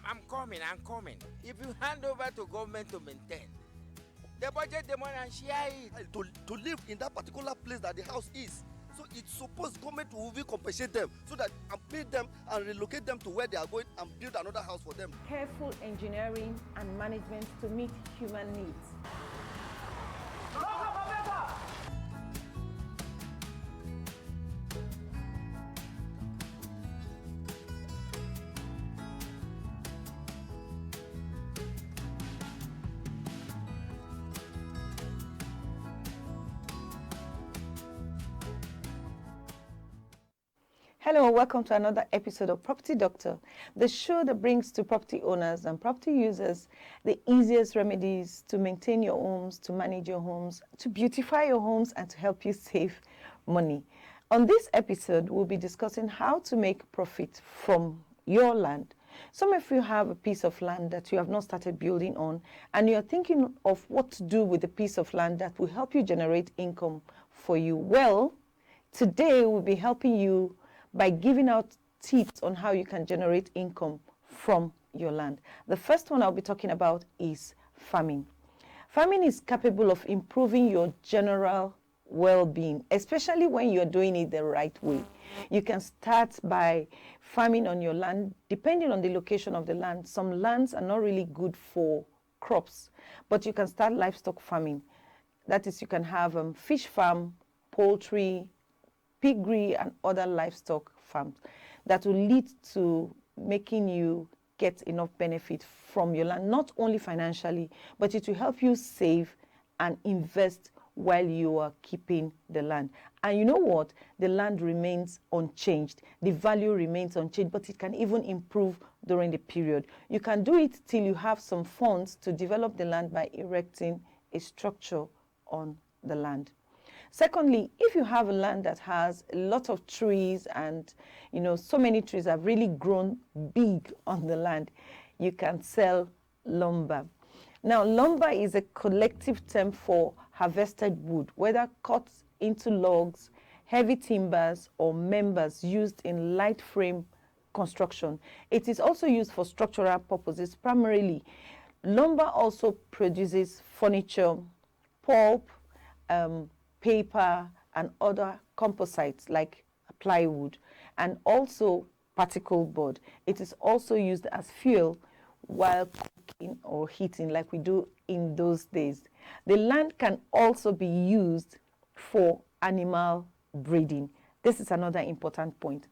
I'm coming. If you hand over to government to maintain, the budget the money and share it. To live in that particular place that the house is. So it's supposed government will be compensate them so that and pay them and relocate them to where they are going and build another house for them. Careful engineering and management to meet human needs. Hello, welcome to another episode of Property Doctor, the show that brings to property owners and property users the easiest remedies to maintain your homes, to manage your homes, to beautify your homes, and to help you save money. On this episode, we'll be discussing how to make profit from your land. Some of you have a piece of land that you have not started building on, and you're thinking of what to do with the piece of land that will help you generate income for you. Well, today we'll be helping you by giving out tips on how you can generate income from your land. The first one I'll be talking about is farming. Farming is capable of improving your general well-being, especially when you're doing it the right way. You can start by farming on your land, depending on the location of the land. Some lands are not really good for crops, but you can start livestock farming. That is, you can have fish farm, poultry, piggery, and other livestock farms that will lead to making you get enough benefit from your land, not only financially, but it will help you save and invest while you are keeping the land. And you know what? The land remains unchanged. The value remains unchanged, but it can even improve during the period. You can do it till you have some funds to develop the land by erecting a structure on the land. Secondly, if you have a land that has a lot of trees and, so many trees have really grown big on the land, you can sell lumber. Now, lumber is a collective term for harvested wood, whether cut into logs, heavy timbers, or members used in light frame construction. It is also used for structural purposes primarily. Lumber also produces furniture, pulp, paper, and other composites like plywood, and also particle board. It is also used as fuel while cooking or heating like we do in those days. The land can also be used for animal breeding. This is another important point.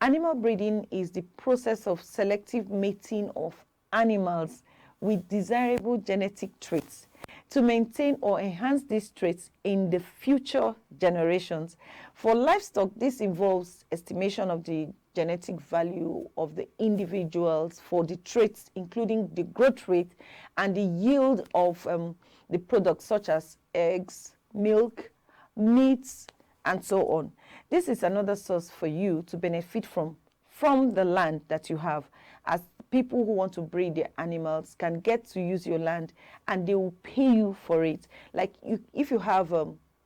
Animal breeding is the process of selective mating of animals with desirable genetic traits to maintain or enhance these traits in the future generations. For livestock, this involves estimation of the genetic value of the individuals for the traits, including the growth rate and the yield of the products such as eggs, milk, meats, and so on. This is another source for you to benefit from the land that you have, as people who want to breed their animals can get to use your land and they will pay you for it. Like if you have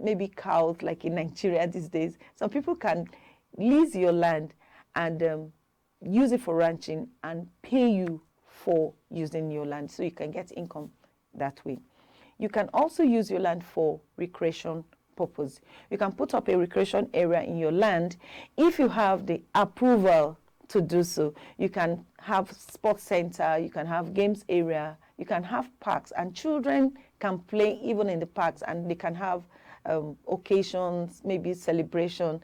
maybe cows, like in Nigeria these days, some people can lease your land and use it for ranching and pay you for using your land, so you can get income that way. You can also use your land for recreation purpose. You can put up a recreation area in your land if you have the approval to do so. You can have sports center, you can have games area, you can have parks, and children can play even in the parks, and they can have occasions, maybe celebration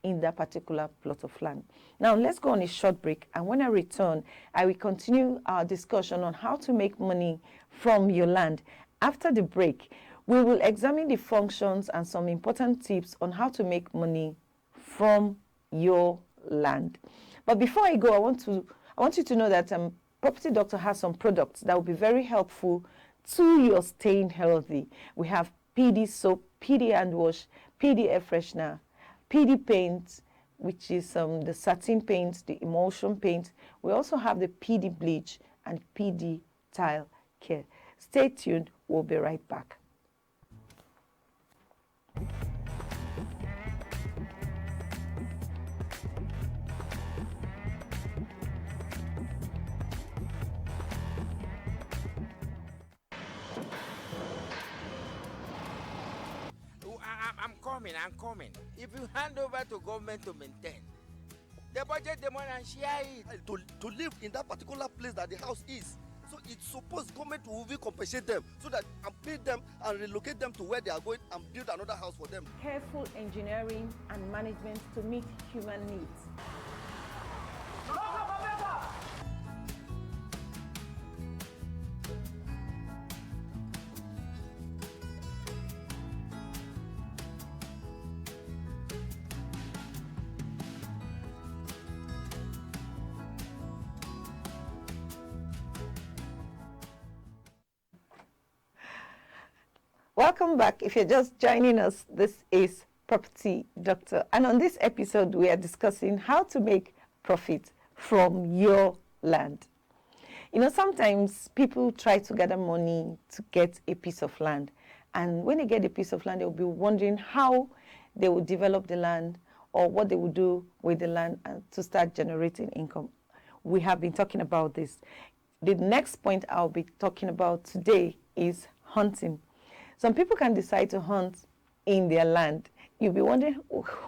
in that particular plot of land. Now let's go on a short break, and when I return, I will continue our discussion on how to make money from your land. After the break, we will examine the functions and some important tips on how to make money from your land. But before I go, I want you to know that Property Doctor has some products that will be very helpful to your staying healthy. We have PD soap, PD hand wash, PD air freshener, PD paint, which is the satin paint, the emulsion paint. We also have the PD bleach and PD tile care. Stay tuned. We'll be right back. coming. If you hand over to government to maintain, the budget the money and share it. To live in that particular place that the house is. So it's supposed government will be compensate them so that and pay them and relocate them to where they are going and build another house for them. Careful engineering and management to meet human needs. Welcome back. If you're just joining us, this is Property Doctor. And on this episode, we are discussing how to make profit from your land. You know, sometimes people try to gather money to get a piece of land. And when they get a piece of land, they'll be wondering how they will develop the land or what they will do with the land and to start generating income. We have been talking about this. The next point I'll be talking about today is hunting. Some people can decide to hunt in their land. You'll be wondering,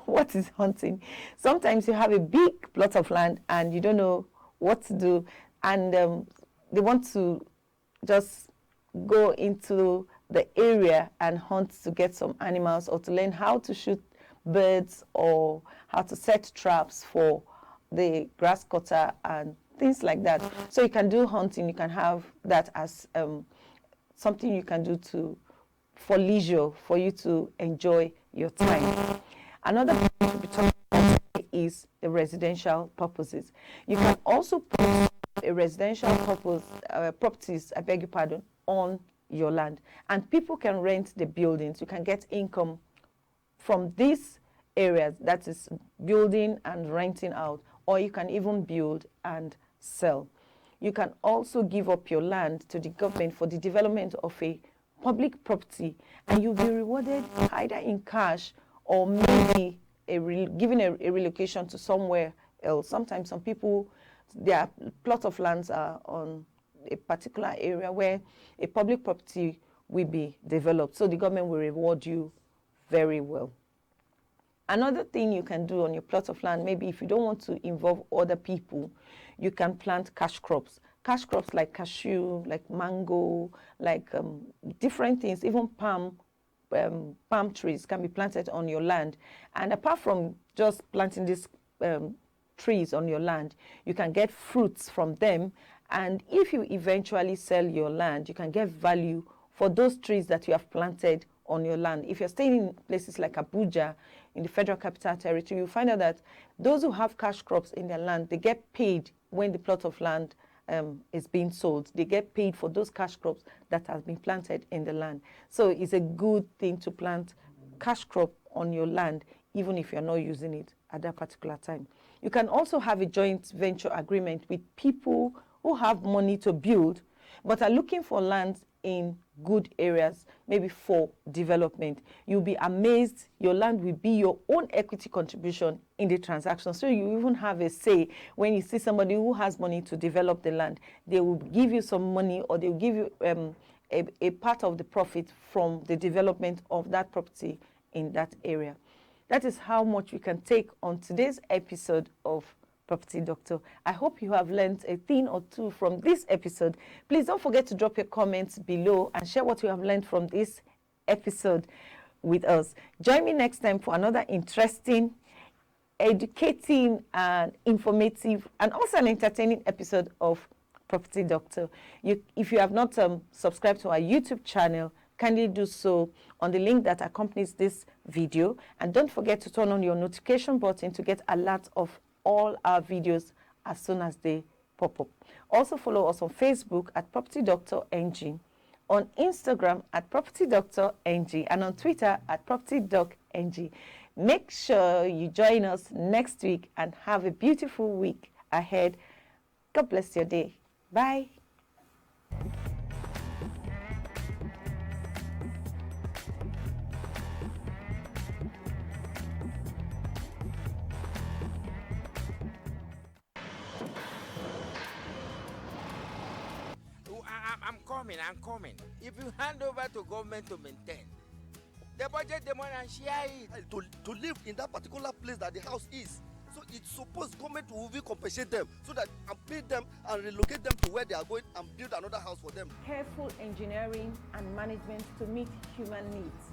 what is hunting? Sometimes you have a big plot of land and you don't know what to do, and they want to just go into the area and hunt to get some animals or to learn how to shoot birds or how to set traps for the grass cutter and things like that. So you can do hunting. You can have that as something you can do for leisure, for you to enjoy your time. Another thing to be talking about is the residential purposes. You can also put a residential purpose properties, I beg your pardon, on your land, and people can rent the buildings. You can get income from these areas, that is building and renting out, or you can even build and sell. You can also give up your land to the government for the development of a public property, and you'll be rewarded either in cash or maybe given a relocation to somewhere else. Sometimes some people, their plot of lands are on a particular area where a public property will be developed, so the government will reward you very well. Another thing you can do on your plot of land, maybe if you don't want to involve other people, you can plant cash crops. Cash crops like cashew, like mango, like different things, even palm trees can be planted on your land. And apart from just planting these trees on your land, you can get fruits from them. And if you eventually sell your land, you can get value for those trees that you have planted on your land. If you're staying in places like Abuja, in the Federal Capital Territory, you'll find out that those who have cash crops in their land, they get paid when the plot of land is being sold. They get paid for those cash crops that have been planted in the land. So it's a good thing to plant cash crop on your land, even if you're not using it at that particular time. You can also have a joint venture agreement with people who have money to build, but are looking for lands in good areas, maybe for development. You'll be amazed. Your land will be your own equity contribution in the transaction. So you even have a say when you see somebody who has money to develop the land. They will give you some money, or they will give you a part of the profit from the development of that property in that area. That is how much we can take on today's episode of Property Doctor. I hope you have learned a thing or two from this episode. Please don't forget to drop your comments below and share what you have learned from this episode with us. Join me next time for another interesting, educating, and informative, and also an entertaining episode of Property Doctor. If you have not subscribed to our YouTube channel, kindly do so on the link that accompanies this video. And don't forget to turn on your notification button to get alerts of all our videos as soon as they pop up. Also follow us on Facebook at Property Doctor NG, on Instagram at Property Doctor NG, and on Twitter at Property Doc NG. Make sure you join us next week and have a beautiful week ahead. God bless your day. Bye. I'm coming. If you hand over to government to maintain, They budget the money and share it. To live in that particular place that the house is. So it's supposed government will be compensate them so that and pay them and relocate them to where they are going and build another house for them. Careful engineering and management to meet human needs.